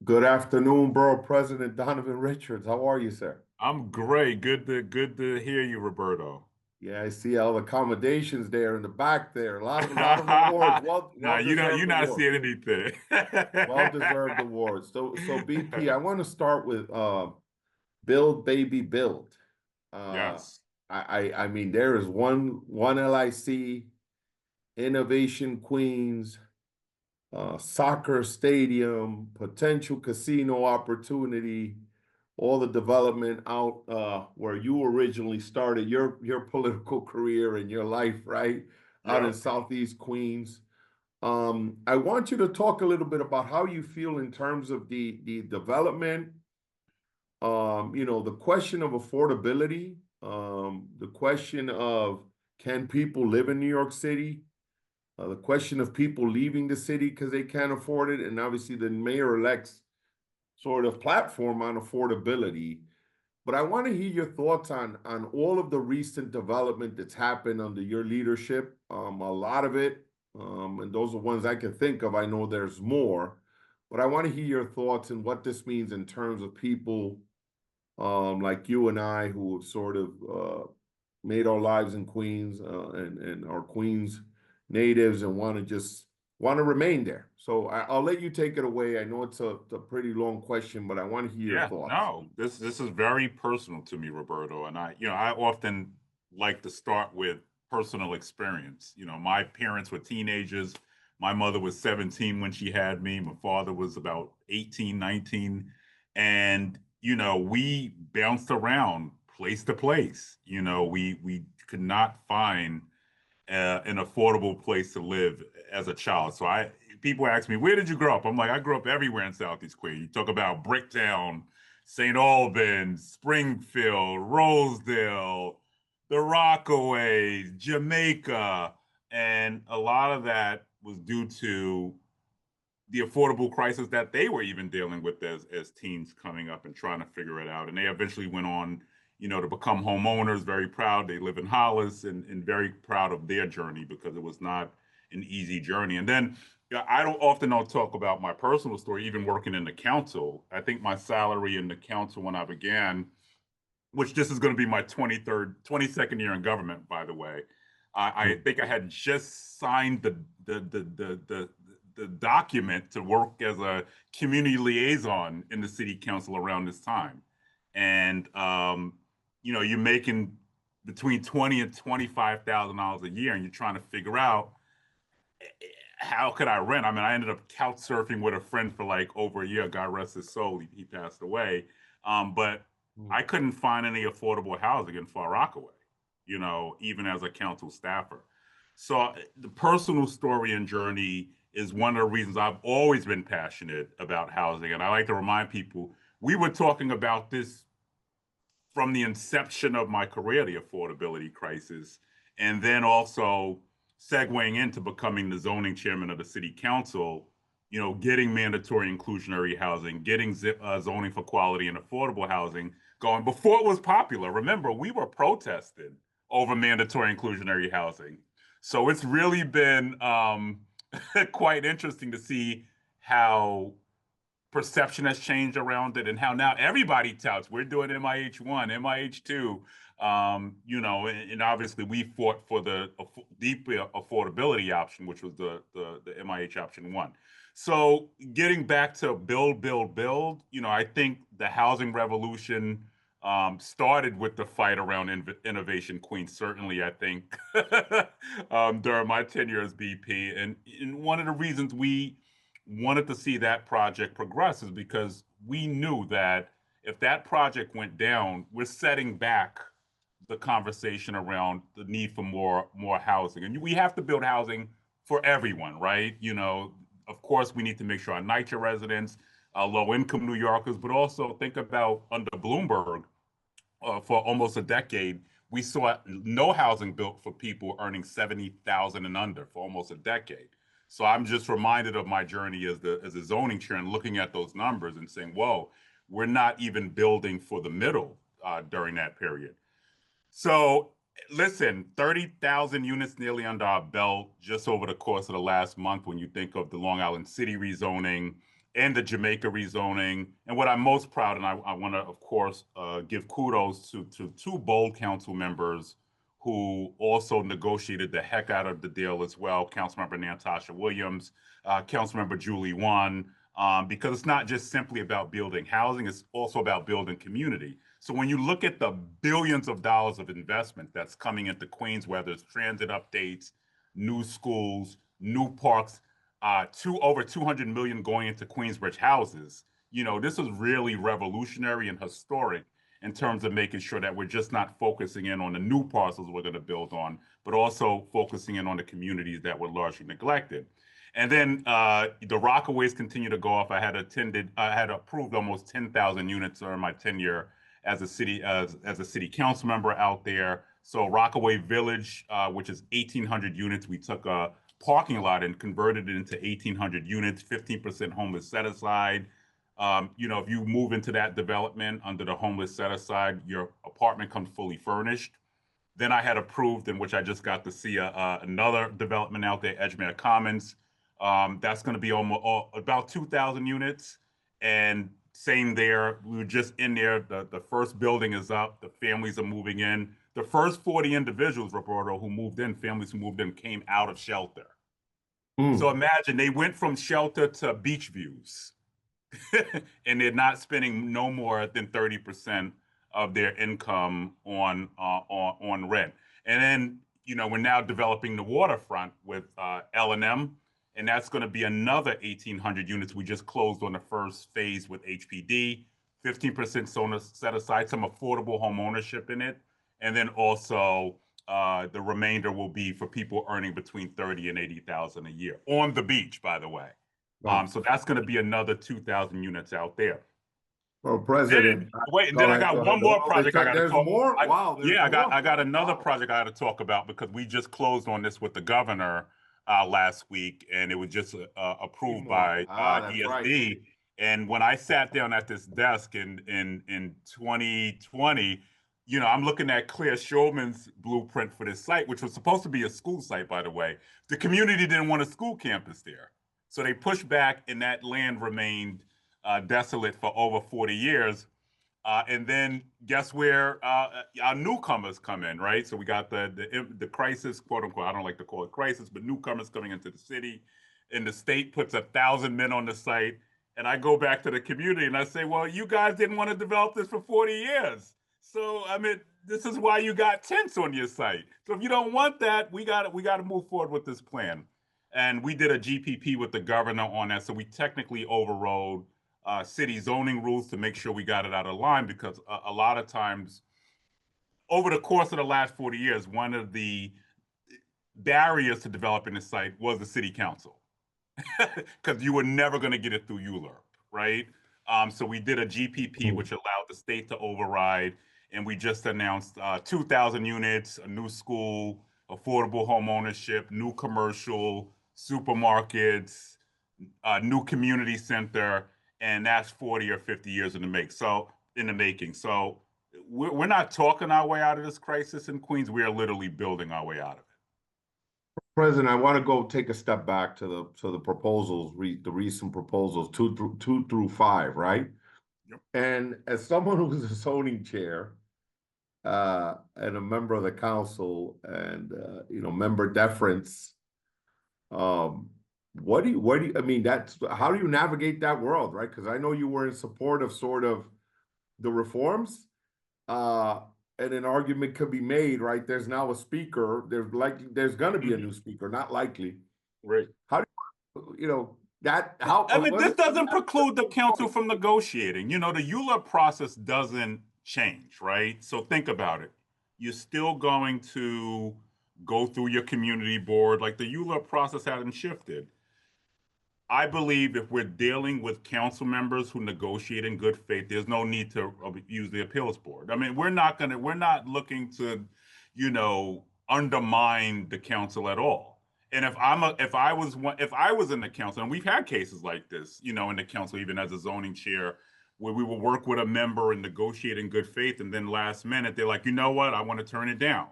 Good afternoon, Borough President Donovan Richards. How are you, sir? I'm great. Good to hear you, Roberto. Yeah, I see all the accommodations there in the back there. A lot of awards. Well, Nah, you're well-deserved not awards. seeing anything. Well-deserved awards. So BP, I want to start with Build Baby Build. Uh Yes. I mean there is one LIC, Innovation Queens, soccer stadium, potential casino opportunity, all the development out where you originally started your political career and your life, right? Out in Yep. Southeast Queens. I want you to talk a little bit about how you feel in terms of the development, the question of affordability, the question of can people live in New York City? The question of people leaving the city because they can't afford it, and obviously the mayor-elect's sort of platform on affordability. But I want to hear your thoughts on all of the recent development that's happened under your leadership. A lot of it, and those are ones I can think of. I know there's more, but I want to hear your thoughts and what this means in terms of people like you and I who have sort of made our lives in Queens and are Queens natives and want to remain there. So I'll let you take it away. I know it's a pretty long question, but I want to hear your Yeah. thoughts. No, this is very personal to me, Roberto. And I often like to start with personal experience. My parents were teenagers. My mother was 17 when she had me. My father was about 18, 19. And, we bounced around place to place. We could not find an affordable place to live as a child. So people ask me, where did you grow up? I'm like, I grew up everywhere in Southeast Queens. You talk about Bricktown, St. Albans, Springfield, Rosedale, the Rockaways, Jamaica. And a lot of that was due to the affordable crisis that they were even dealing with as teens coming up and trying to figure it out. And they eventually went on, to become homeowners, very proud. They live in Hollis and very proud of their journey because it was not an easy journey. And then I don't talk about my personal story, even working in the council. I think my salary in the council when I began, which this is going to be my 22nd year in government, by the way. I think I had just signed the document to work as a community liaison in the city council around this time, and you're making between $20,000 and $25,000 a year, and you're trying to figure out how could I rent. I mean, I ended up couch surfing with a friend for like over a year. God rest his soul, he passed away. But Mm. I couldn't find any affordable housing in Far Rockaway, even as a council staffer. So the personal story and journey is one of the reasons I've always been passionate about housing. And I like to remind people we were talking about this from the inception of my career, the affordability crisis, and then also segueing into becoming the zoning chairman of the city council, getting mandatory inclusionary housing, getting zoning for quality and affordable housing going before it was popular. Remember, we were protesting over mandatory inclusionary housing. So it's really been quite interesting to see how perception has changed around it and how now everybody touts we're doing MIH1, MIH2. And obviously we fought for the deep affordability option, which was the MIH option one. So getting back to build, build, build, I think the housing revolution started with the fight around Innovation Queen. Certainly, I think during my tenure as BP, and one of the reasons we wanted to see that project progress is because we knew that if that project went down, we're setting back the conversation around the need for more housing. And we have to build housing for everyone, right? Of course, we need to make sure our NYCHA residents, low income New Yorkers, but also think about under Bloomberg for almost a decade, we saw no housing built for people earning 70,000 and under for almost a decade. So I'm just reminded of my journey as a zoning chair and looking at those numbers and saying, whoa, we're not even building for the middle during that period. So listen, 30,000 units nearly under our belt just over the course of the last month when you think of the Long Island City rezoning, and the Jamaica rezoning. And what I'm most proud, and I want to, of course, give kudos to two bold council members who also negotiated the heck out of the deal as well. Councilmember Natasha Williams, Councilmember Julie Wan, because it's not just simply about building housing, it's also about building community. So when you look at the billions of dollars of investment that's coming into Queens, whether it's transit updates, new schools, new parks, over 200 million going into Queensbridge houses, this is really revolutionary and historic in terms of making sure that we're just not focusing in on the new parcels we're going to build on, but also focusing in on the communities that were largely neglected. And then the Rockaways continue to go off. I had approved almost 10,000 units during my tenure as a city council member out there. So Rockaway Village, which is 1,800 units, we took a parking lot and converted it into 1,800 units, 15% homeless set aside. If you move into that development under the homeless set aside, your apartment comes fully furnished. Then I had approved, in which I just got to see another development out there, Edgemere Commons. That's going to be about 2,000 units. And same there, we were just in there. The first building is up. The families are moving in. The first 40 individuals, Roberto, families who moved in, came out of shelter. So imagine they went from shelter to beach views. And they're not spending no more than 30% of their income on rent. And then, we're now developing the waterfront with L&M, and that's going to be another 1,800 units. We just closed on the first phase with HPD, 15% set aside, some affordable home ownership in it. And then also the remainder will be for people earning between 30 and 80,000 a year on the beach, by the way. So that's going to be another 2,000 units out there. Well, President. Then I got one more project I got to talk about. More? Wow. I got another project I got to talk about because we just closed on this with the governor last week, and it was just approved by ESD. Right. And when I sat down at this desk in 2020, I'm looking at Claire Shulman's blueprint for this site, which was supposed to be a school site, by the way. The community didn't want a school campus there. So they pushed back, and that land remained desolate for over 40 years. And then guess where our newcomers come in, right? So we got the crisis, quote unquote. I don't like to call it crisis, but newcomers coming into the city. And the state puts 1,000 men on the site. And I go back to the community and I say, well, you guys didn't want to develop this for 40 years. So, this is why you got tents on your site. So if you don't want that, we got to move forward with this plan. And we did a GPP with the governor on that. So we technically overrode city zoning rules to make sure we got it out of line, because a lot of times over the course of the last 40 years, one of the barriers to developing the site was the city council, because you were never going to get it through ULURP, right? So we did a GPP, which allowed the state to override, and we just announced 2,000 units, a new school, affordable home ownership, new commercial, supermarkets, new community center, and that's 40 or 50 years in the making. So we're not talking our way out of this crisis in Queens. We are literally building our way out of it. President, I want to go take a step back to the proposals, the recent proposals, 2 through 5, right? Yep. And as someone who's a zoning chair and a member of the council, and member deference, what do you, that's, how do you navigate that world, right? Because I know you were in support of sort of the reforms, and an argument could be made, right? There's now a speaker, there's gonna be a new speaker, not likely. Right. How do this doesn't preclude the council from negotiating. The ULURP process doesn't change, right? So think about it. You're still going to go through your community board. Like, the ULURP process hasn't shifted. I believe if we're dealing with council members who negotiate in good faith, there's no need to use the appeals board. We're not looking to, undermine the council at all. And if I was in the council, and we've had cases like this, in the council, even as a zoning chair, where we will work with a member and negotiate in good faith, and then last minute they're like, you know what, I want to turn it down.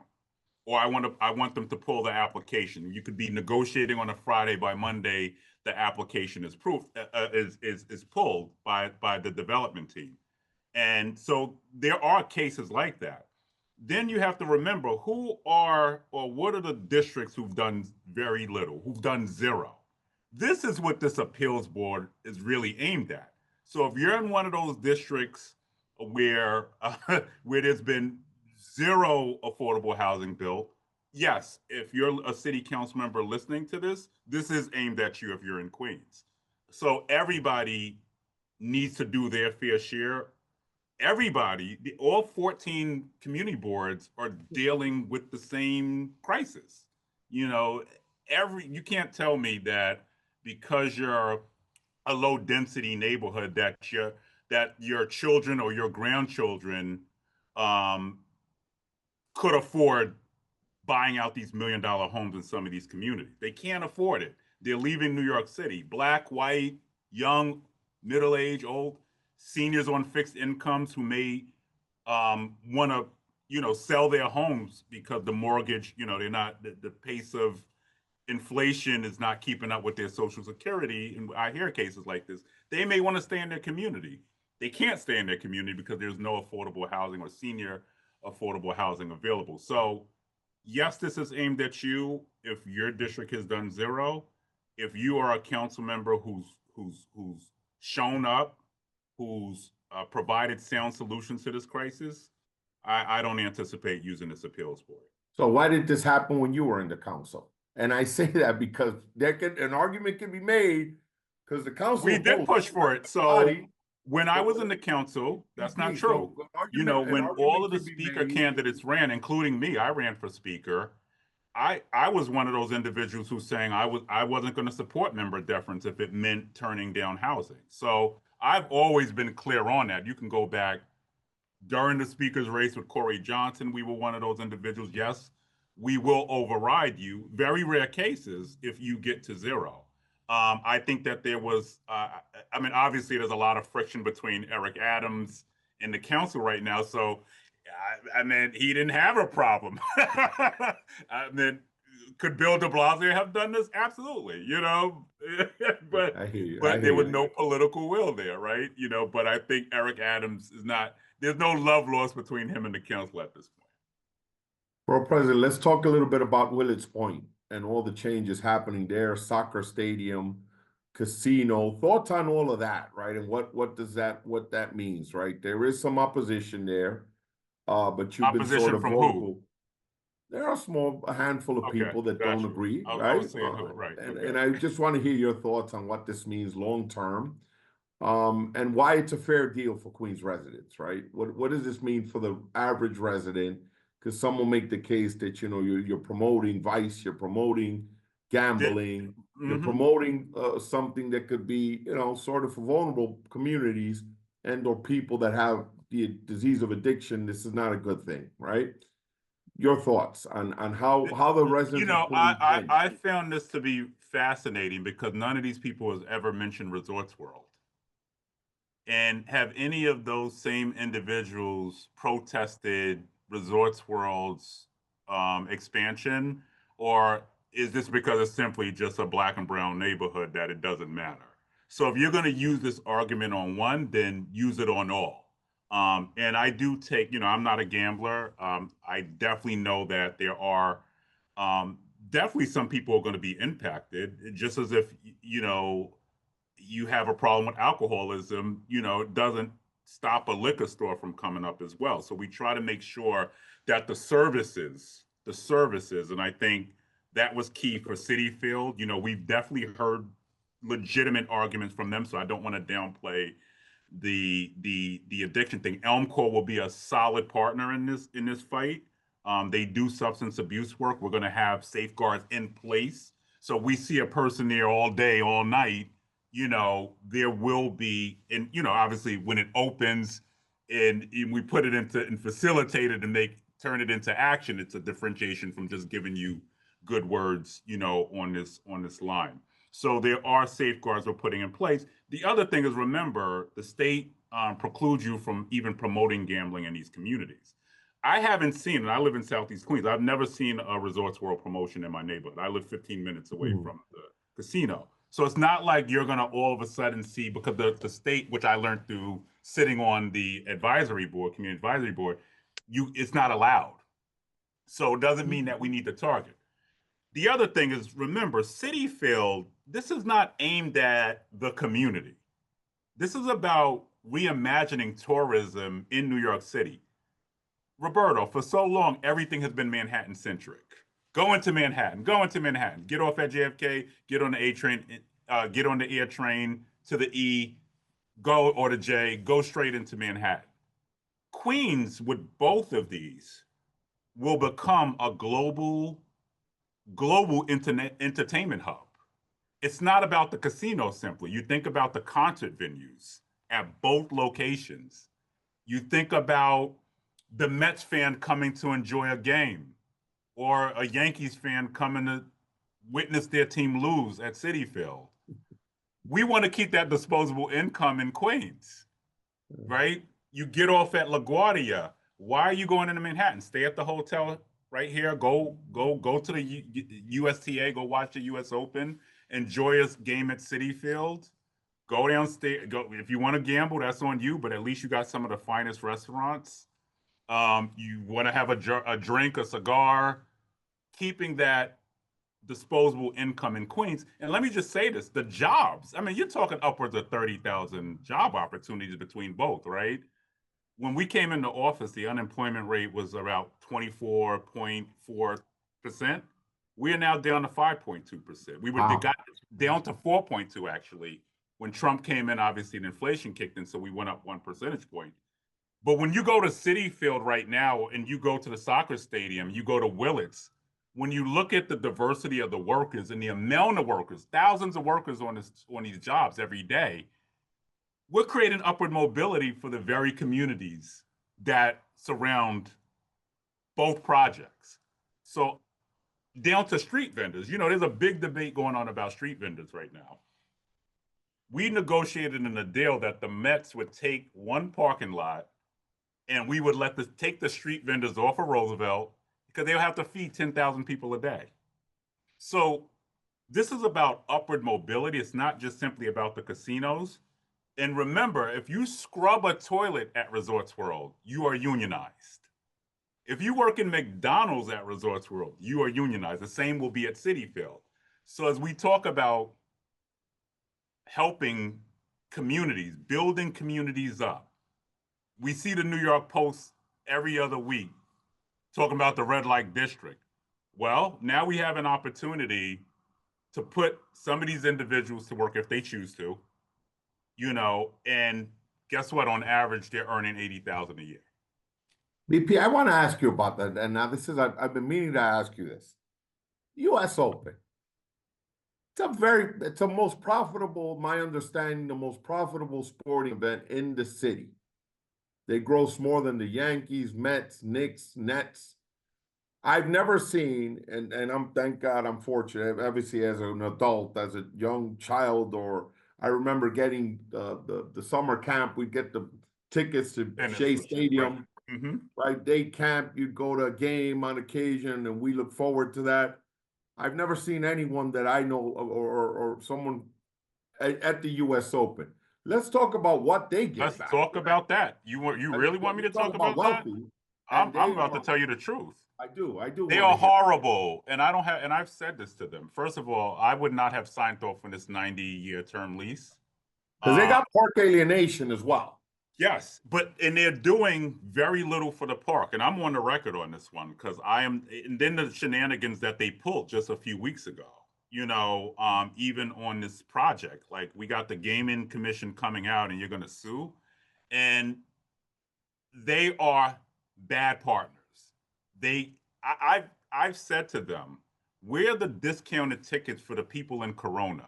or I want them to pull the application. You could be negotiating on a Friday. By Monday, the application is pulled by the development team. And so there are cases like that. Then you have to remember who are or what are the districts who've done very little, who've done zero. This is what this appeals board is really aimed at. So if you're in one of those districts where where there's been zero affordable housing built, yes, if you're a city council member listening to this, this is aimed at you if you're in Queens. So everybody needs to do their fair share. Everybody, all 14 community boards are dealing with the same crisis. You know, you can't tell me that because you're a low density neighborhood that your children or your grandchildren um, could afford buying out these $1 million homes in some of these communities. They can't afford it. They're leaving New York City. Black, white, young, middle age, old, seniors on fixed incomes who may want to, sell their homes because the mortgage, they're not the pace of inflation is not keeping up with their social security. And I hear cases like this. They may want to stay in their community. They can't stay in their community because there's no affordable housing or senior affordable housing available. So yes, this is aimed at you if your district has done zero. If you are a council member who's shown up, who's provided sound solutions to this crisis, I don't anticipate using this appeals board. So why did this happen when you were in the council? And I say that because an argument can be made because the council. We did push for it. So when I was in the council, that's not true. When all of the speaker candidates ran, including me, I ran for speaker. I was one of those individuals who's saying I wasn't going to support member deference if it meant turning down housing. So I've always been clear on that. You can go back during the speaker's race with Corey Johnson. We were one of those individuals. Yes, we will override you. Very rare cases if you get to zero. I think that there was, obviously there's a lot of friction between Eric Adams and the council right now. So, he didn't have a problem. Could Bill de Blasio have done this? Absolutely, but there was no political will there, right? But I think Eric Adams is not, there's no love lost between him and the council at this point. Borough President, let's talk a little bit about Willets Point and all the changes happening there, soccer stadium, casino, thoughts on all of that, right? And what that means, right? There is some opposition there, but you've been sort of vocal. Who? There are a handful of people that don't agree, right? Right. And I just want to hear your thoughts on what this means long term, and why it's a fair deal for Queens residents, right? What does this mean for the average resident? Because some will make the case that you're promoting vice, you're promoting gambling, you're promoting something that could be sort of for vulnerable communities and/or people that have the disease of addiction. This is not a good thing, right? Your thoughts on how the residents. I found this to be fascinating because none of these people has ever mentioned Resorts World. And have any of those same individuals protested Resorts World's expansion, or is this because it's simply just a black and brown neighborhood that it doesn't matter? So if you're going to use this argument on one, then use it on all. And I do take, I'm not a gambler. I definitely know that there are definitely some people are going to be impacted, just as if, you have a problem with alcoholism, it doesn't stop a liquor store from coming up as well. So we try to make sure that the services, and I think that was key for City Field. We've definitely heard legitimate arguments from them, so I don't want to downplay the addiction thing. Elmcore will be a solid partner in this fight. They do substance abuse work. We're going to have safeguards in place. So we see a person there all day, all night, there will be, and obviously when it opens and we put it into and facilitate it and turn it into action, it's a differentiation from just giving you good words, on this line. So there are safeguards we're putting in place. The other thing is, remember, the state precludes you from even promoting gambling in these communities. I haven't seen it. I live in Southeast Queens. I've never seen a Resorts World promotion in my neighborhood. I live 15 minutes away Hmm. from the casino. So it's not like you're going to all of a sudden see, because the state, which I learned through sitting on the advisory board, community advisory board, it's not allowed. So it doesn't mean that we need to target. The other thing is, remember, City Field, this is not aimed at the community. This is about reimagining tourism in New York City. Roberto, for so long, everything has been Manhattan centric. Go into Manhattan, get off at JFK, get on the A train, get on the air train to the E, go or the J, go straight into Manhattan. Queens, with both of these, will become a global internet entertainment hub. It's not about the casino simply. You think about the concert venues at both locations. You think about the Mets fan coming to enjoy a game, or a Yankees fan coming to witness their team lose at Citi Field. We want to keep that disposable income in Queens, right? You get off at LaGuardia. Why are you going into Manhattan? Stay at the hotel right here. Go to the USTA. Go watch the US Open. Enjoy a game at Citi Field. Go downstairs. Go if you want to gamble. That's on you. But at least you got some of the finest restaurants. You want to have a drink, a cigar. Keeping that disposable income in Queens. And let me just say this, the jobs, I mean, you're talking upwards of 30,000 job opportunities between both, right? When we came into office, the unemployment rate was about 24.4%. We are now down to 5.2%. Got down to 4.2 actually. When Trump came in, obviously the inflation kicked in, so we went up 1 percentage point. But when you go to Citi Field right now and you go to the soccer stadium, you go to Willits, when you look at the diversity of the workers and the amount of workers, thousands of workers on these jobs every day, we're creating upward mobility for the very communities that surround both projects. So down to street vendors, there's a big debate going on about street vendors right now. We negotiated in a deal that the Mets would take one parking lot and we would take the street vendors off of Roosevelt, because they'll have to feed 10,000 people a day. So this is about upward mobility. It's not just simply about the casinos. And remember, if you scrub a toilet at Resorts World, you are unionized. If you work in McDonald's at Resorts World, you are unionized. The same will be at Citi Field. So as we talk about helping communities, building communities up, we see the New York Post every other week talking about the red light district. Well, now we have an opportunity to put some of these individuals to work if they choose to, and guess what? On average, they're earning $80,000 a year. BP, I want to ask you about that. And now I've been meaning to ask you this. US Open. It's a most profitable, my understanding, the most profitable sporting event in the city. They gross more than the Yankees, Mets, Knicks, Nets. I've never seen, and thank God I'm fortunate, obviously as an adult, as a young child, or I remember getting the summer camp, we'd get the tickets to Shea Stadium, right? Day camp, you'd go to a game on occasion, and we look forward to that. I've never seen anyone that I know or someone at the US Open. Let's talk about what they get. Let's talk about that. You really want me to talk about that? I'm about to tell you the truth. I do. They are horrible, and I've said this to them. First of all, I would not have signed off on this 90-year term lease. Because they got park alienation as well. Yes, and they're doing very little for the park, and I'm on the record on this one because and then the shenanigans that they pulled just a few weeks ago. Even on this project, like we got the gaming commission coming out, and you're going to sue, and they are bad partners. I've said to them, where are the discounted tickets for the people in Corona?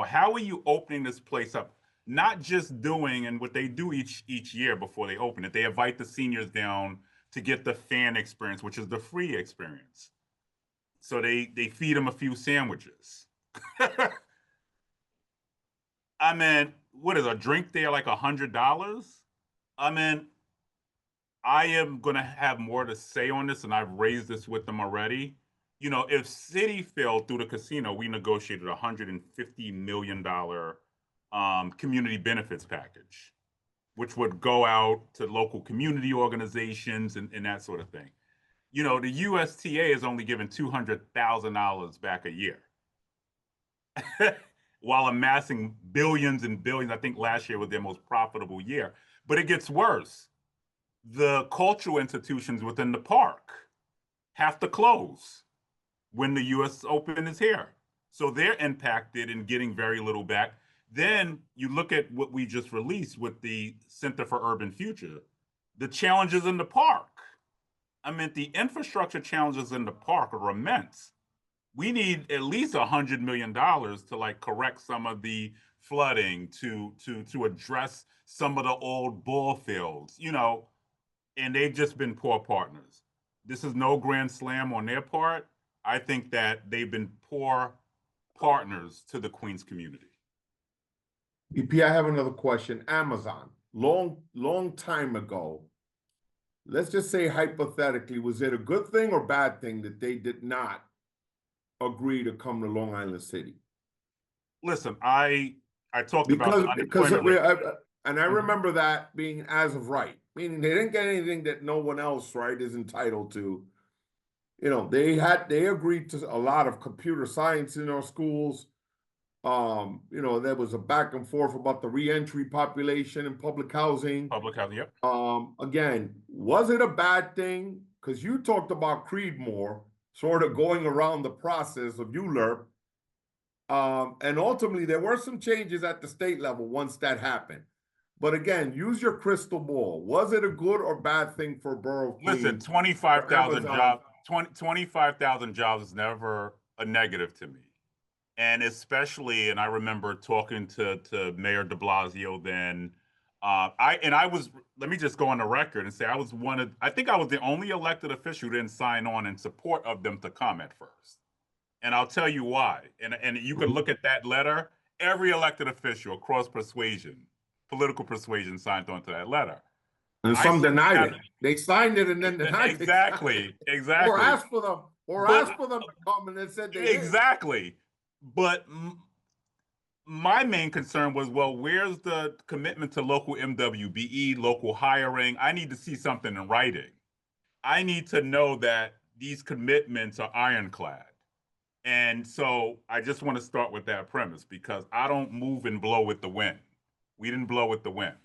How are you opening this place up? Not just doing, and what they do each year before they open it, they invite the seniors down to get the fan experience, which is the free experience. So they feed them a few sandwiches. I mean, what is a drink there like $100? I mean, I am going to have more to say on this, and I've raised this with them already. You know, if City failed through the casino, we negotiated a $150 million community benefits package, which would go out to local community organizations and that sort of thing. You know, the USTA is only given $200,000 back a year while amassing billions and billions. I think last year was their most profitable year. But it gets worse. The cultural institutions within the park have to close when the US Open is here. So they're impacted and getting very little back. Then you look at what we just released with the Center for Urban Future, the challenges in the park. I mean, the infrastructure challenges in the park are immense. We need at least $100 million to like correct some of the flooding, to address some of the old ball fields, you know, and they've just been poor partners. This is no grand slam on their part. I think that they've been poor partners to the Queens community. EP, I have another question. Amazon, long time ago, let's just say hypothetically, was it a good thing or bad thing that they did not agree to come to Long Island City? Listen, I talked about because and I remember that being as of right, meaning they didn't get anything that no one else, right, is entitled to. You know, they agreed to a lot of computer science in our schools. You know, there was a back and forth about the reentry population in public housing. Public housing, yep. Again, was it a bad thing? Because you talked about Creedmoor sort of going around the process of ULURP. And ultimately, there were some changes at the state level once that happened. But again, use your crystal ball. Was it a good or bad thing for Borough of Queens? Listen, 25,000 jobs. 25,000 jobs is never a negative to me. And especially, and I remember talking to Mayor de Blasio then. Let me just go on the record and say I think I was the only elected official who didn't sign on in support of them to come at first. And I'll tell you why. And you can look at that letter. Every elected official across political persuasion signed on to that letter. And some denied it. They signed it and then denied it. Exactly. Or asked for them to come and then said they exactly. Did. But my main concern was, well, where's the commitment to local MWBE, local hiring? I need to see something in writing. I need to know that these commitments are ironclad. And so I just want to start with that premise because I don't move and blow with the wind. We didn't blow with the wind.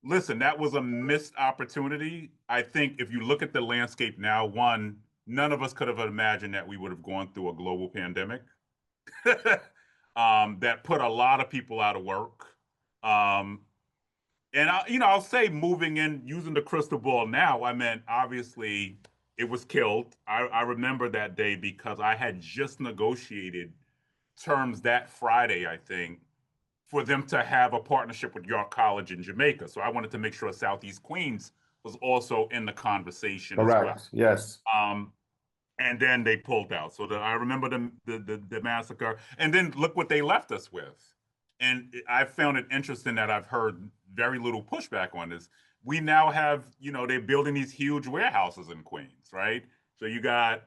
Listen, that was a missed opportunity. I think if you look at the landscape now, one, none of us could have imagined that we would have gone through a global pandemic that put a lot of people out of work. And I'll say moving in, using the crystal ball now, I meant obviously it was killed. I remember that day because I had just negotiated terms that Friday, I think, for them to have a partnership with York College in Jamaica. So I wanted to make sure Southeast Queens was also in the conversation. Correct. As well. Yes. And then they pulled out. So I remember the massacre. And then look what they left us with. And I found it interesting that I've heard very little pushback on this. We now have, they're building these huge warehouses in Queens, right? So you got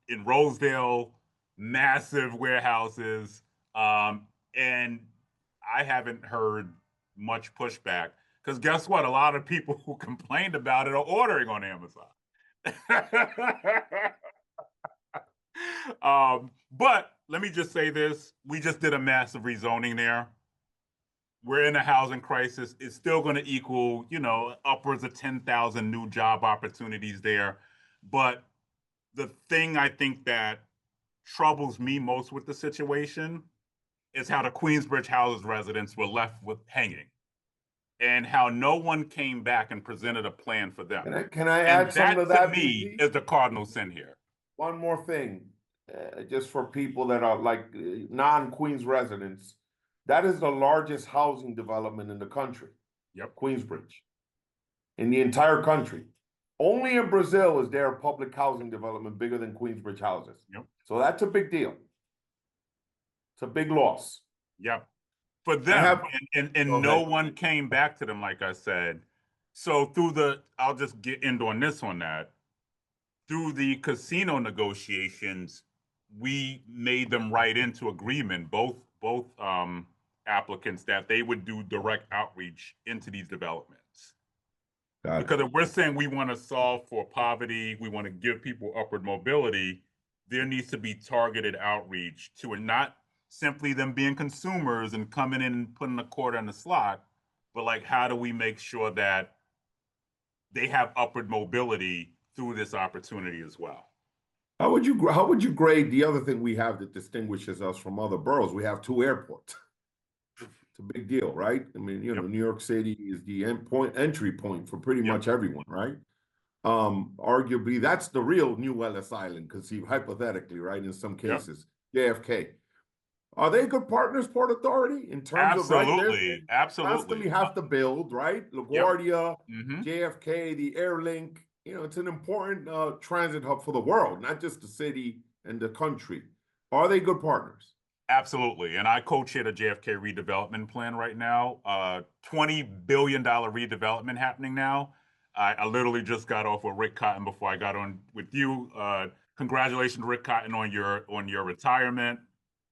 in Rosedale, massive warehouses. And I haven't heard much pushback because guess what? A lot of people who complained about it are ordering on Amazon. But let me just say this. We just did a massive rezoning there. We're in a housing crisis. It's still going to equal, upwards of 10,000 new job opportunities there. But the thing I think that troubles me most with the situation is how the Queensbridge Houses residents were left with hanging and how no one came back and presented a plan for them. Can I add something to that? To me is the cardinal sin here. One more thing, just for people that are like non-Queens residents, that is the largest housing development in the country. Yep. Queensbridge. In the entire country. Only in Brazil is there a public housing development bigger than Queensbridge houses. Yep. So that's a big deal. It's a big loss. Yep. For them, and no one came back to them, like I said, So I'll just get into on this on that. Through the casino negotiations, we made them write into agreement, both applicants, that they would do direct outreach into these developments. Got it. Because if we're saying we want to solve for poverty, we want to give people upward mobility, there needs to be targeted outreach to it, not simply them being consumers and coming in and putting a quarter in the slot, but like, how do we make sure that they have upward mobility through this opportunity as well? How would you grade the other thing we have that distinguishes us from other boroughs? We have two airports. It's a big deal, right? I mean, Yep. New York City is the entry point for pretty Yep. much everyone, right? Arguably, that's the real new Ellis Island, because hypothetically, right, in some cases, JFK. Are they good partners, Port Authority, in terms of, right, Absolutely. they constantly Absolutely. have to build, right? Yep. LaGuardia, Mm-hmm. JFK, the Air Link, it's an important transit hub for the world, not just the city and the country. Are they good partners? Absolutely. And I co-chair the JFK redevelopment plan right now. $20 billion redevelopment happening now. I literally just got off with Rick Cotton before I got on with you. Congratulations, Rick Cotton, on your retirement.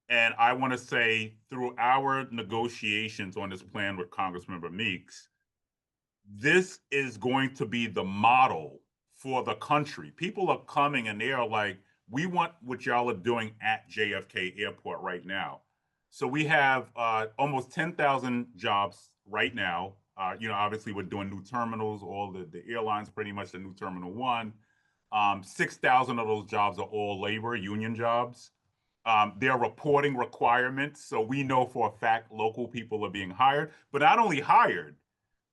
And I want to say, through our negotiations on this plan with Congressmember Meeks, this is going to be the model for the country. People are coming and they are like, we want what y'all are doing at JFK Airport right now. So we have almost 10,000 jobs right now. Obviously we're doing new terminals, all the airlines, pretty much the new Terminal 1. 6,000 of those jobs are all labor, union jobs. There are reporting requirements. So we know for a fact local people are being hired, but not only hired,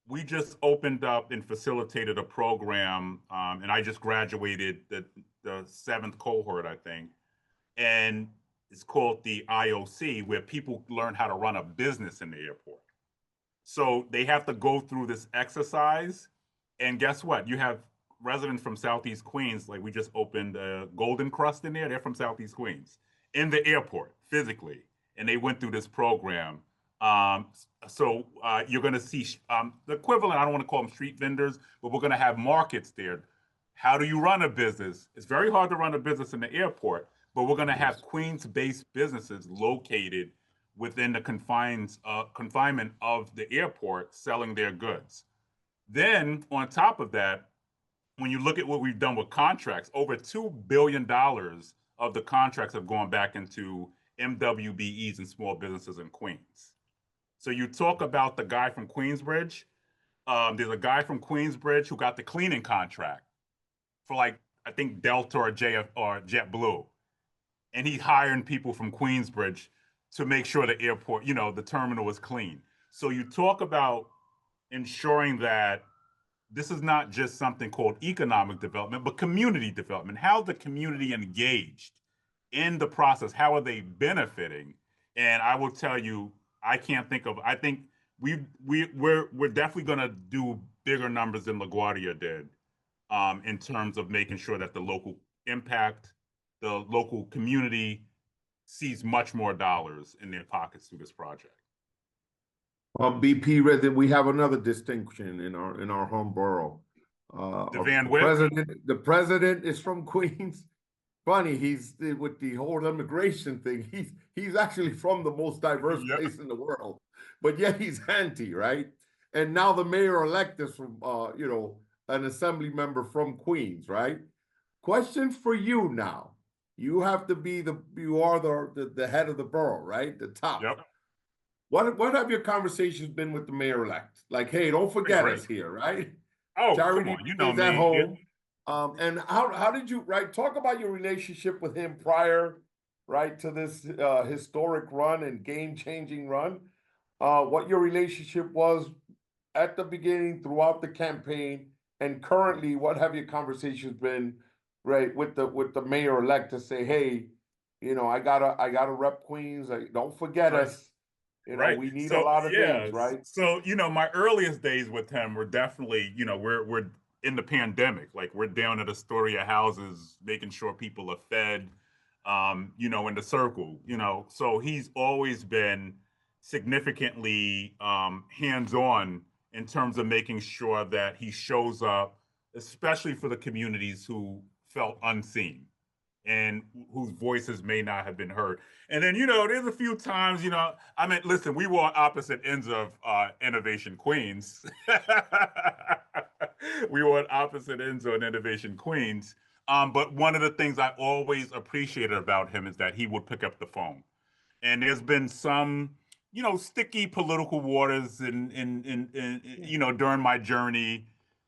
we just opened up and facilitated a program, and I just graduated the seventh cohort, I think, and it's called the IOC, where people learn how to run a business in the airport. So they have to go through this exercise, and guess what? You have residents from Southeast Queens, like we just opened Golden Crust in there. They're from Southeast Queens in the airport physically, and they went through this program. So you're going to see the equivalent. I don't want to call them street vendors, but we're going to have markets there. How do you run a business? It's very hard to run a business in the airport, but we're going to have Queens-based businesses located within the confinement of the airport selling their goods. Then on top of that, when you look at what we've done with contracts, over $2 billion of the contracts have gone back into MWBEs and small businesses in Queens. So you talk about the guy from Queensbridge. There's a guy from Queensbridge who got the cleaning contract for, like, I think Delta or JetBlue, and he's hiring people from Queensbridge to make sure the airport, the terminal is clean. So you talk about ensuring that this is not just something called economic development, but community development. How the community engaged in the process? How are they benefiting? And I will tell you, I think we're definitely going to do bigger numbers than LaGuardia did, in terms of making sure that the local impact, the local community sees much more dollars in their pockets through this project. BP read that we have another distinction in our home borough. The president is from Queens. Funny, he's with the whole immigration thing. He's actually from the most diverse place in the world, but yet he's anti, right? And now the mayor-elect is from an assembly member from Queens, right? Question for you now. You have to be you are the head of the borough, right? The top. Yep. What have your conversations been with the mayor-elect? Like, hey, don't forget us here, right? Oh, Charity come on, you know is me. at home. And how did you, right? Talk about your relationship with him prior, right, to this historic run and game-changing run. What your relationship was at the beginning, throughout the campaign, and currently, what have your conversations been, right, with the mayor-elect to say, hey, I gotta rep Queens. Don't forget us. We need a lot of things, right? So, my earliest days with him were definitely, we're in the pandemic. Like, we're down at Astoria houses, making sure people are fed, in the circle, So he's always been significantly hands-on in terms of making sure that he shows up, especially for the communities who felt unseen and whose voices may not have been heard. And then, there's a few times, I mean, listen, we were on opposite ends of Innovation Queens. We were on opposite ends of Innovation Queens. But one of the things I always appreciated about him is that he would pick up the phone. And there's been some, sticky political waters during my journey.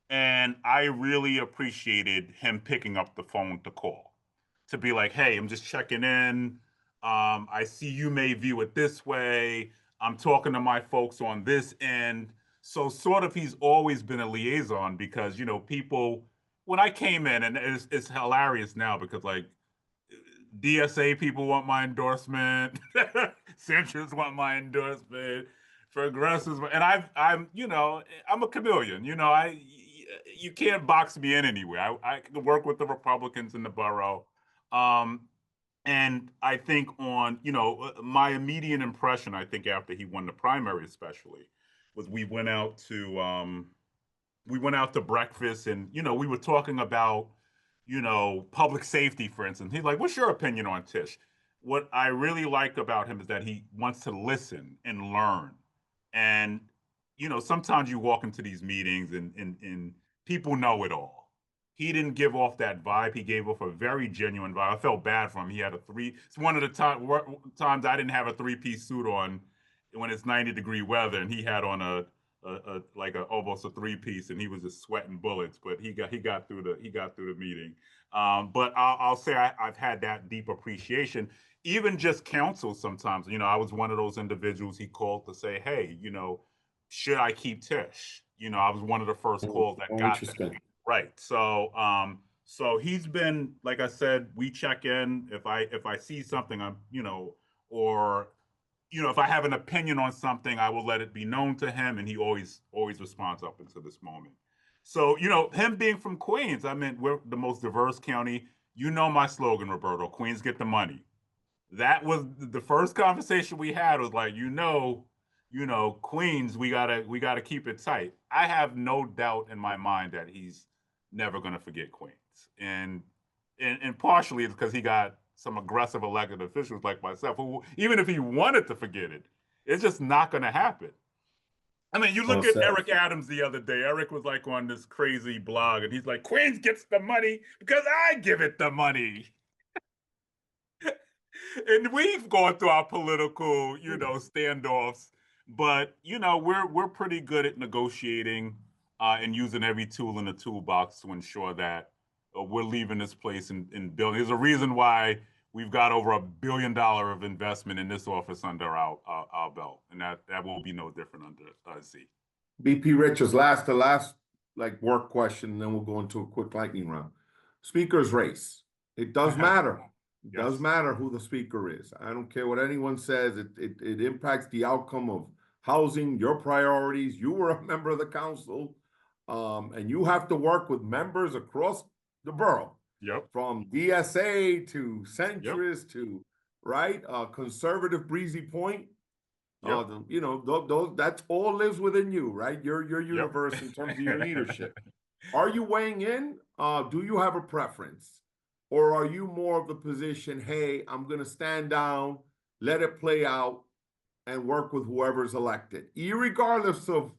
And I really appreciated him picking up the phone to call, to be like, hey, I'm just checking in. I see you may view it this way. I'm talking to my folks on this end. So sort of he's always been a liaison because, people, when I came in, and it's hilarious now because like DSA people want my endorsement, centrists want my endorsement, progressives, and I'm a chameleon. You can't box me in anywhere. I can work with the Republicans in the borough. And I think my immediate impression, I think after he won the primary, especially, was we went out to breakfast, and we were talking about public safety, for instance. He's like, "What's your opinion on Tish?" What I really like about him is that he wants to listen and learn, and sometimes you walk into these meetings and people know it all. He didn't give off that vibe. He gave off a very genuine vibe. I felt bad for him. He had it's one of the times I didn't have a three-piece suit on when it's 90-degree weather, and he had on almost a three-piece, and he was just sweating bullets. But he got through the meeting. But I'll say I've had that deep appreciation. Even just counsel sometimes. I was one of those individuals he called to say, hey, should I keep Tish? I was one of the first calls that got that. Right. So he's been, like I said, we check in if I see something, or if I have an opinion on something, I will let it be known to him, and he always responds up until this moment. So him being from Queens, I mean, we're the most diverse county. My slogan, Roberto: Queens get the money. That was the first conversation we had. Was like, Queens, we gotta keep it tight. I have no doubt in my mind that he's never gonna forget Queens, and partially it's because he got some aggressive elected officials like myself who, even if he wanted to forget it, it's just not gonna happen. I mean, you look at Eric Adams the other day. Eric was like on this crazy blog, and he's like, Queens gets the money because I give it the money. And we've gone through our political, standoffs, but we're pretty good at negotiating and using every tool in the toolbox to ensure that we're leaving this place and building. There's a reason why we've got over $1 billion of investment in this office under our belt, and that will be no different under Z. BP Richards, the last like work question, and then we'll go into a quick lightning round. Speaker's race. It does matter. It does matter who the speaker is. I don't care what anyone says. It impacts the outcome of housing, your priorities. You were a member of the council, and you have to work with members across the borough. Yep. From DSA to centrist to conservative Breezy Point. Yep. Those that's all lives within you, right? Your universe in terms of your leadership. Are you weighing in? Do you have a preference? Or are you more of the position, hey, I'm going to stand down, let it play out, and work with whoever's elected, irregardless of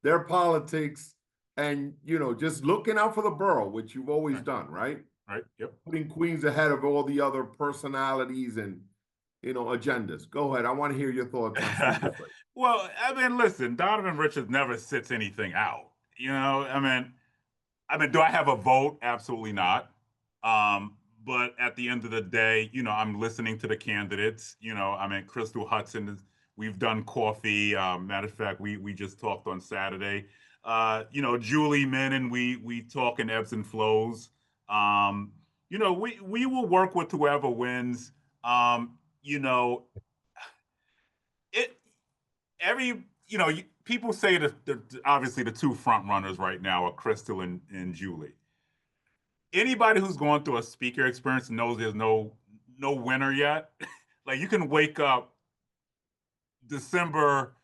their politics, and, just looking out for the borough, which you've always done, right? Right, yep. Putting Queens ahead of all the other personalities and, agendas. Go ahead. I want to hear your thoughts on Well, I mean, listen, Donovan Richards never sits anything out. I mean, do I have a vote? Absolutely not. But at the end of the day, I'm listening to the candidates. I mean, Crystal Hudson, we've done coffee. Matter of fact, we just talked on Saturday. Julie Menon, we talk in ebbs and flows. We will work with whoever wins. People say that obviously the two front runners right now are Crystal and Julie. Anybody who's going through a speaker experience knows there's no winner yet. Like, you can wake up December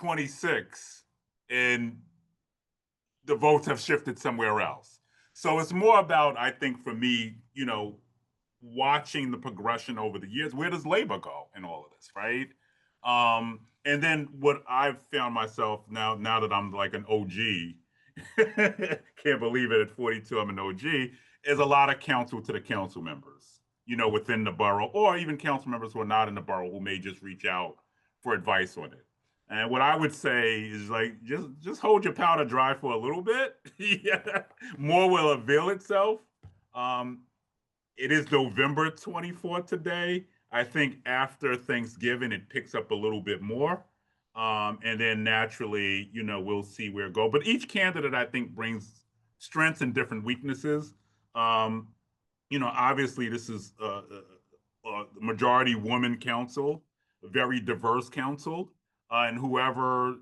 26th and the votes have shifted somewhere else. So it's more about, I think, for me, watching the progression over the years. Where does labor go in all of this, right? And then what I've found myself now that I'm like an OG, can't believe it, at 42 I'm an OG, is a lot of counsel to the council members, within the borough, or even council members who are not in the borough who may just reach out for advice on it. And what I would say is, like, just hold your powder dry for a little bit. Yeah, more will avail itself. Um, it is November 24th today. I think after Thanksgiving, it picks up a little bit more. And then naturally, we'll see where it goes. But each candidate, I think, brings strengths and different weaknesses. Obviously, this is a majority woman council, a very diverse council, and whoever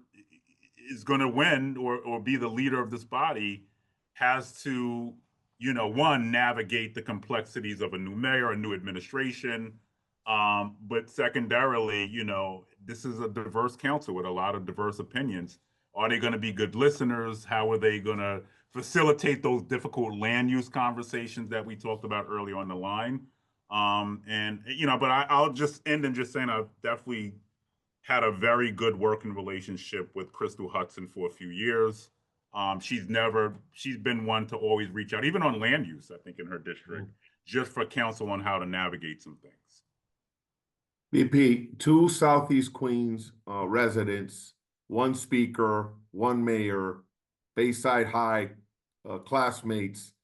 is going to win or be the leader of this body has to, one, navigate the complexities of a new mayor, a new administration. But secondarily, this is a diverse council with a lot of diverse opinions. Are they going to be good listeners? How are they going to facilitate those difficult land use conversations that we talked about earlier on the line? But I'll just end in just saying I've definitely had a very good working relationship with Crystal Hudson for a few years. She's been one to always reach out, even on land use, I think, in her district, just for counsel on how to navigate some things. VP, two Southeast Queens residents, one speaker, one mayor, Bayside High classmates.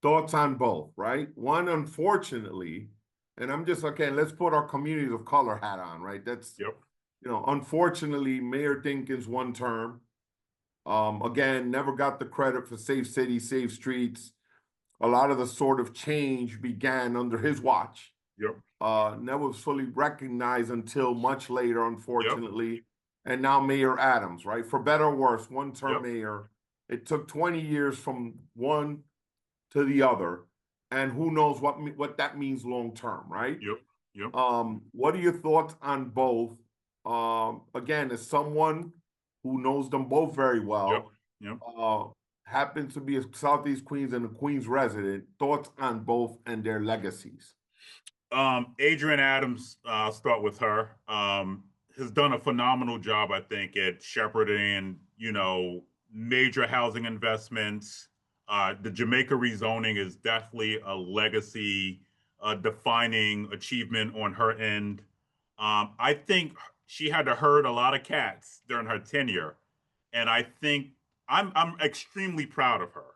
Thoughts on both, right? One, unfortunately, and I'm just, okay, let's put our communities of color hat on, right? That's, Yep. Unfortunately, Mayor Dinkins one term. Again, never got the credit for Safe City, Safe Streets. A lot of the sort of change began under his watch. Yep. Never was fully recognized until much later, unfortunately. Yep. And now Mayor Adams, right? For better or worse, one-term Yep. mayor. It took 20 years from one to the other, and who knows what that means long-term, right? Yep. Yep. What are your thoughts on both? Again, as someone who knows them both very well, Yep. happens to be a Southeast Queens and a Queens resident, thoughts on both and their legacies? Adrienne Adams, I'll start with her, has done a phenomenal job, I think, at shepherding, major housing investments. The Jamaica rezoning is definitely a legacy defining achievement on her end. I think she had to herd a lot of cats during her tenure, and I think I'm extremely proud of her.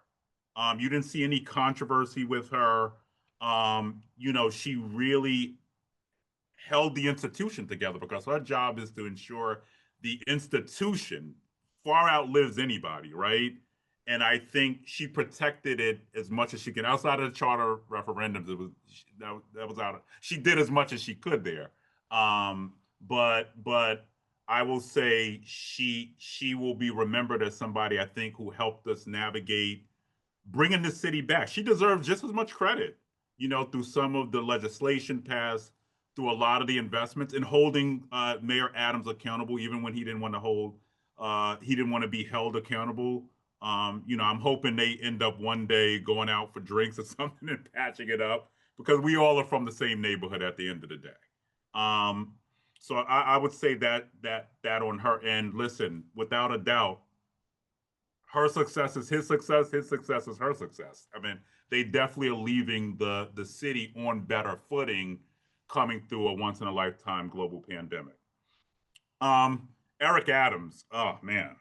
You didn't see any controversy with her. She really held the institution together because her job is to ensure the institution far outlives anybody, right? And I think she protected it as much as she can. Outside of the charter referendums, that was out. She did as much as she could there. But I will say she will be remembered as somebody, I think, who helped us navigate bringing the city back. She deserves just as much credit, through some of the legislation passed, through a lot of the investments, and holding Mayor Adams accountable, even when he didn't want to be held accountable. I'm hoping they end up one day going out for drinks or something and patching it up, because we all are from the same neighborhood at the end of the day. So I would say that on her end. Listen, without a doubt, her success is his success. His success is her success. I mean, they definitely are leaving the city on better footing, coming through a once in a lifetime global pandemic. Eric Adams, oh man,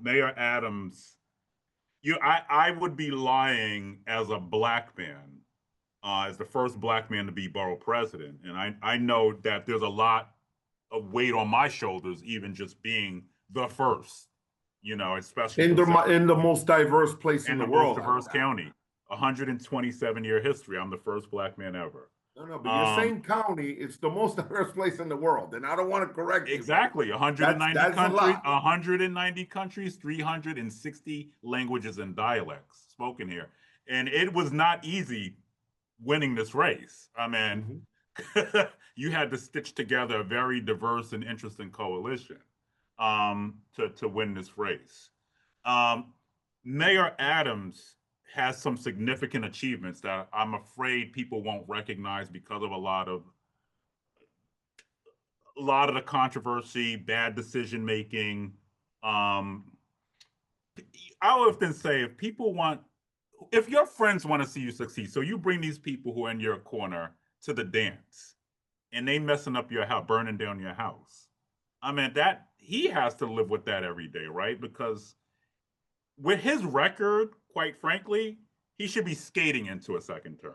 Mayor Adams. I would be lying as a black man, as the first black man to be borough president, and I know that there's a lot of weight on my shoulders, even just being the first. Especially in the most diverse place in the world, most diverse county, 127-year history. I'm the first black man ever. No, but your same county, it's the most diverse place in the world, and I don't want to correct you. Exactly, 190 countries, 190 countries, 360 languages and dialects spoken here, and it was not easy winning this race. I mean, you had to stitch together a very diverse and interesting coalition. to win this race. Um, Mayor Adams has some significant achievements that I'm afraid people won't recognize because of a lot of the controversy, bad decision making. Um, I often say if your friends want to see you succeed, so you bring these people who are in your corner to the dance, and they messing up your house, burning down your house. I mean, that he has to live with that every day, right? Because with his record, quite frankly, he should be skating into a second term.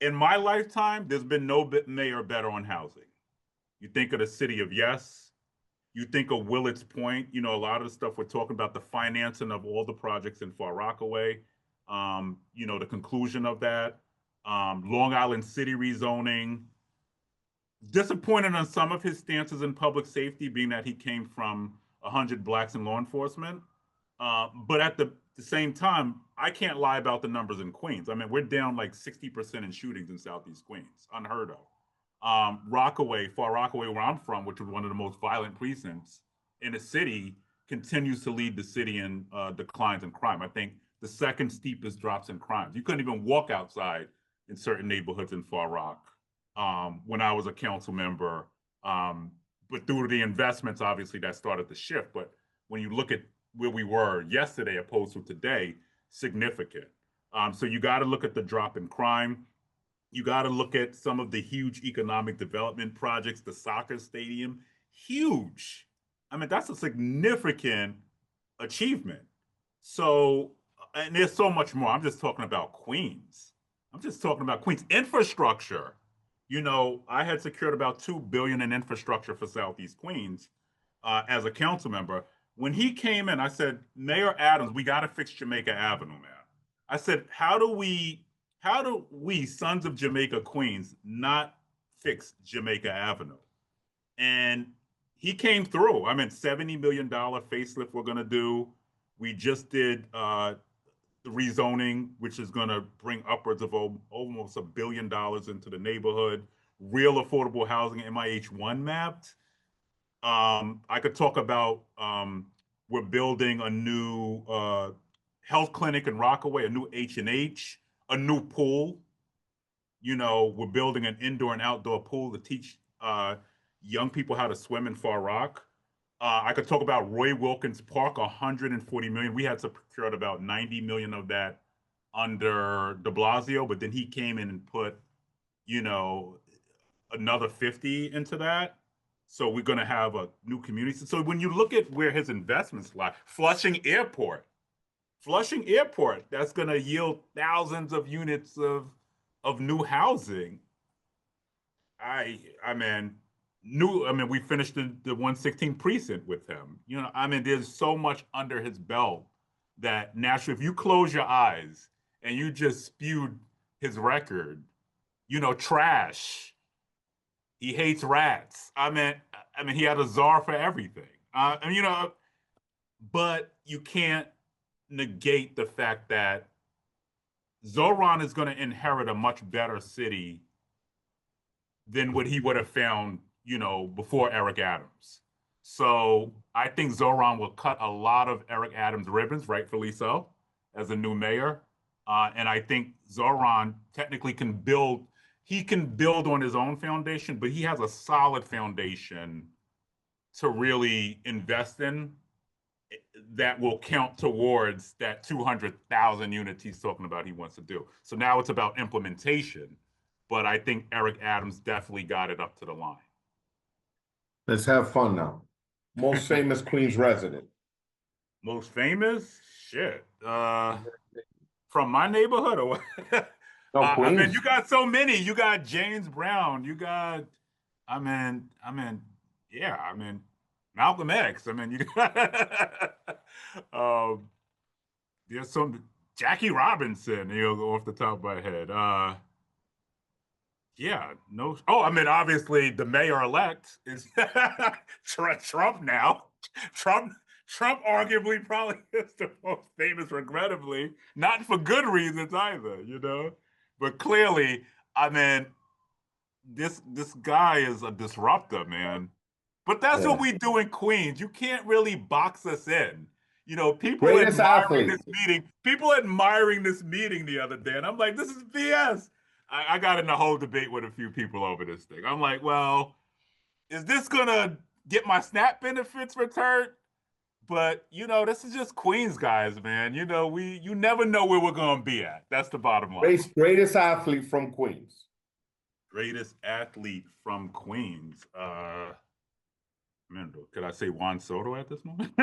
In my lifetime, there's been no mayor better on housing. You think of the city of Yes, you think of Willits Point, a lot of the stuff we're talking about, the financing of all the projects in Far Rockaway, the conclusion of that, Long Island City rezoning. Disappointed on some of his stances in public safety, being that he came from 100 blacks in law enforcement. But at the same time, I can't lie about the numbers in Queens. I mean, we're down like 60% in shootings in Southeast Queens, unheard of. Rockaway, Far Rockaway, where I'm from, which was one of the most violent precincts in the city, continues to lead the city in declines in crime. I think the second steepest drops in crimes. You couldn't even walk outside in certain neighborhoods in Far Rock when I was a council member. But through the investments, obviously, that started the shift. But when you look at where we were yesterday opposed to today, significant. So you got to look at the drop in crime. You got to look at some of the huge economic development projects, the soccer stadium, huge. I mean, that's a significant achievement. So, and there's so much more. I'm just talking about Queens. I'm just talking about Queens infrastructure. I had secured about $2 billion in infrastructure for Southeast Queens as a council member. When he came in, I said, Mayor Adams, we got to fix Jamaica Avenue, man. I said, how do we, sons of Jamaica Queens, not fix Jamaica Avenue? And he came through. I mean, $70 million facelift we're going to do. We just did the rezoning, which is going to bring upwards of almost $1 billion into the neighborhood. Real affordable housing, MIH1 mapped. I could talk about we're building a new health clinic in Rockaway, a new H&H, a new pool. We're building an indoor and outdoor pool to teach young people how to swim in Far Rock. I could talk about Roy Wilkins Park, 140 million. We had to procure about 90 million of that under De Blasio, but then he came in and put, another 50 into that. So we're going to have a new community. So when you look at where his investments lie, Flushing Airport, that's going to yield thousands of units of new housing. I mean, we finished the 116 precinct with him. There's so much under his belt that naturally, if you close your eyes and you just spewed his record, trash. He hates rats. He had a czar for everything. But you can't negate the fact that Zohran is going to inherit a much better city than what he would have found, before Eric Adams. So I think Zohran will cut a lot of Eric Adams' ribbons, rightfully so, as a new mayor. And I think Zohran technically can build on his own foundation, but he has a solid foundation to really invest in that will count towards that 200,000 units he's talking about he wants to do. So now it's about implementation, but I think Eric Adams definitely got it up to the line. Let's have fun now. Most famous Queens resident. Most famous? Shit. From my neighborhood or what? No, Queens. You got so many. You got James Brown. You got, Malcolm X. You got, there's some Jackie Robinson, off the top of my head. Yeah, no. Oh, obviously the mayor-elect is Trump now. Trump arguably probably is the most famous, regrettably, not for good reasons either, But clearly, this guy is a disruptor, man. But that's Yeah. what we do in Queens. You can't really box us in. You know, Greatest athlete. people admiring this meeting the other day, and I'm like, this is BS. I got in a whole debate with a few people over this thing. I'm like, well, is this gonna get my SNAP benefits returned? But you know, this is just Queens, guys, man. You know, you never know where we're gonna be at. That's the bottom line. Greatest athlete from Queens. Greatest athlete from Queens. Man, could I say Juan Soto at this moment?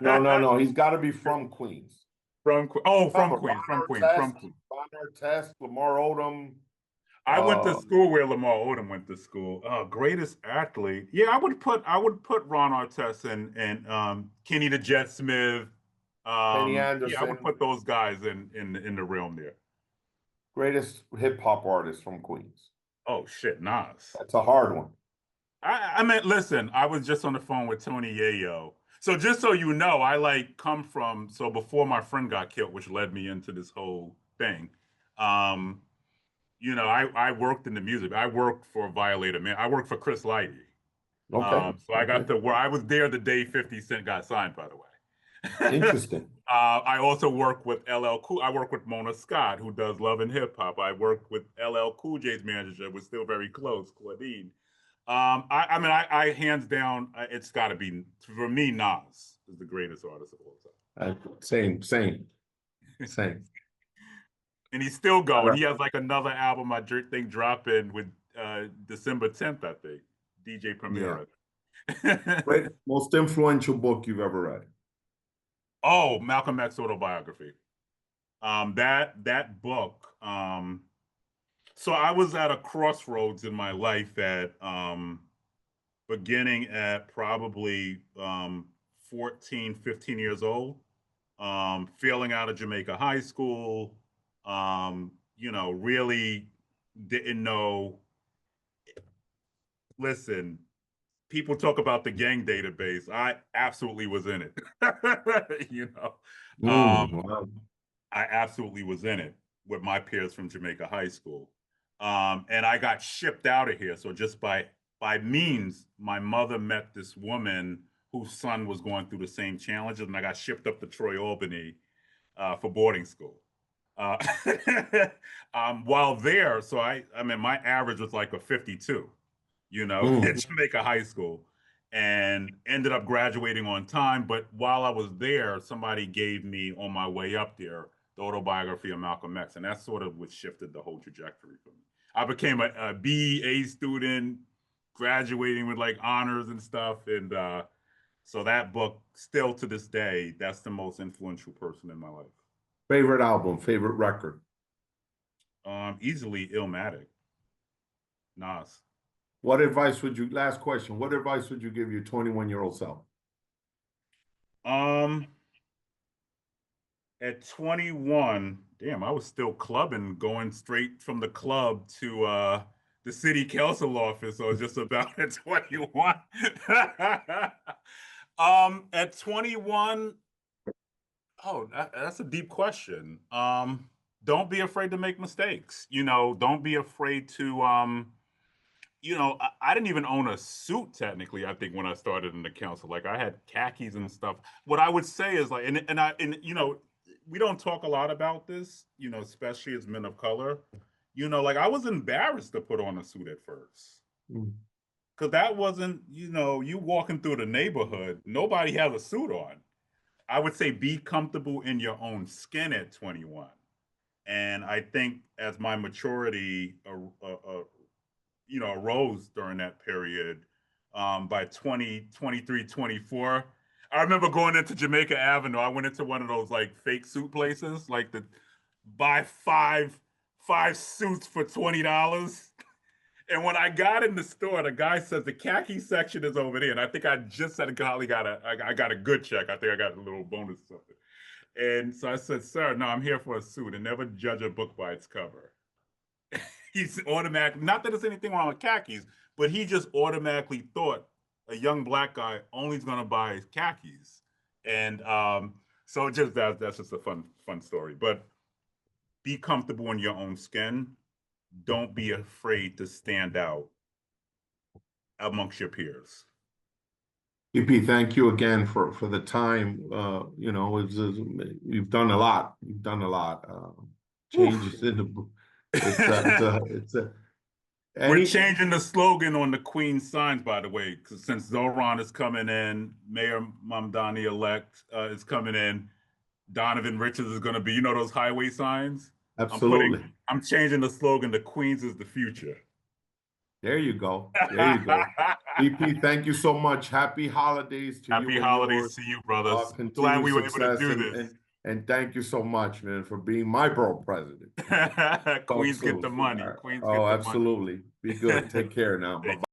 No. He's got to be from Queens. From Remember, Queens, from Ron Queens. Artest, Lamar Odom. I went to school where Lamar Odom went to school. Greatest athlete. Yeah, I would put Ron Artest and Kenny the Jet Smith. Kenny Yeah, I would Anderson. put those guys in the realm there. Greatest hip hop artist from Queens. Oh shit, Nas. That's a hard one. I mean, listen, I was just on the phone with Tony Yayo. So just so you know, I come from, so before my friend got killed, which led me into this whole thing. You know, I worked in the music. I worked for Violator Man. I worked for Chris Lighty. Okay. So I got to where I was there the day 50 Cent got signed, by the way. Interesting. I also work with LL Cool. I work with Mona Scott, who does Love and Hip Hop. I worked with LL Cool J's manager. We're still very close, Claudine. I mean, I hands down, it's got to be, for me, Nas is the greatest artist of all time. Same. And he's still going. He has like another album, I think, dropping with December 10th, I think. DJ Premier. Yeah. Great, most influential book you've ever read? Oh, Malcolm X autobiography. That book. So I was at a crossroads in my life at beginning at probably 14, 15 years old, failing out of Jamaica high school, you know, really didn't know. Listen, people talk about the gang database. I absolutely was in it. You know, Wow. I absolutely was in it with my peers from Jamaica high school. And I got shipped out of here. So just by means, my mother met this woman whose son was going through the same challenges, and I got shipped up to Troy, Albany, for boarding school. While there, so I mean, my average was like a 52, you know, at Jamaica high school, and ended up graduating on time. But while I was there, somebody gave me on my way up there the autobiography of Malcolm X, and that sort of what shifted the whole trajectory for me. I became a BA student, graduating with like honors and stuff, and so that book, still to this day, that's the most influential person in my life. Favorite album, favorite record? Easily Illmatic. Nas. Last question, what advice would you give your 21-year-old self? At 21, damn, I was still clubbing, going straight from the club to the city council office. So I was just about at 21. At 21, that's a deep question. Don't be afraid to make mistakes. You know, don't be afraid to you know, I didn't even own a suit technically, I think, when I started in the council. Like I had khakis and stuff. What I would say is like, and you know, we don't talk a lot about this, you know, especially as men of color. You know, like I was embarrassed to put on a suit at first. Cause that wasn't, you know, you walking through the neighborhood, nobody has a suit on. I would say be comfortable in your own skin at 21. And I think as my maturity you know, arose during that period, by 20, 23, 24. I remember going into Jamaica Avenue. I went into one of those like fake suit places, like the buy five suits for $20. And when I got in the store, the guy says the khaki section is over there. And I think I just said, golly, I got a good check. I think I got a little bonus or something. And so I said, sir, no, I'm here for a suit, and never judge a book by its cover. He's automatically, not that there's anything wrong with khakis, but he just automatically thought a young black guy only is going to buy khakis. And so just that's just a fun story. But be comfortable in your own skin. Don't be afraid to stand out amongst your peers. EP, thank you again for the time. You know, you've done a lot. You've done a lot. Changes in the, it's a, We're any, changing the slogan on the Queen's signs, by the way, because since Zohran is coming in, Mayor Mamdani elect is coming in, Donovan Richards is going to be, you know, those highway signs. absolutely. I'm changing the slogan. The Queens is the future. There you go. There you go. EP, thank you so much. Happy holidays to Happy you and holidays yours. to you, brothers. Glad Continued we were able to success do this. and thank you so much, man, for being my borough president. Talk Queens get soon. the All money. right. Queens Oh, get the money. absolutely. Be good. Take care now. Bye-bye.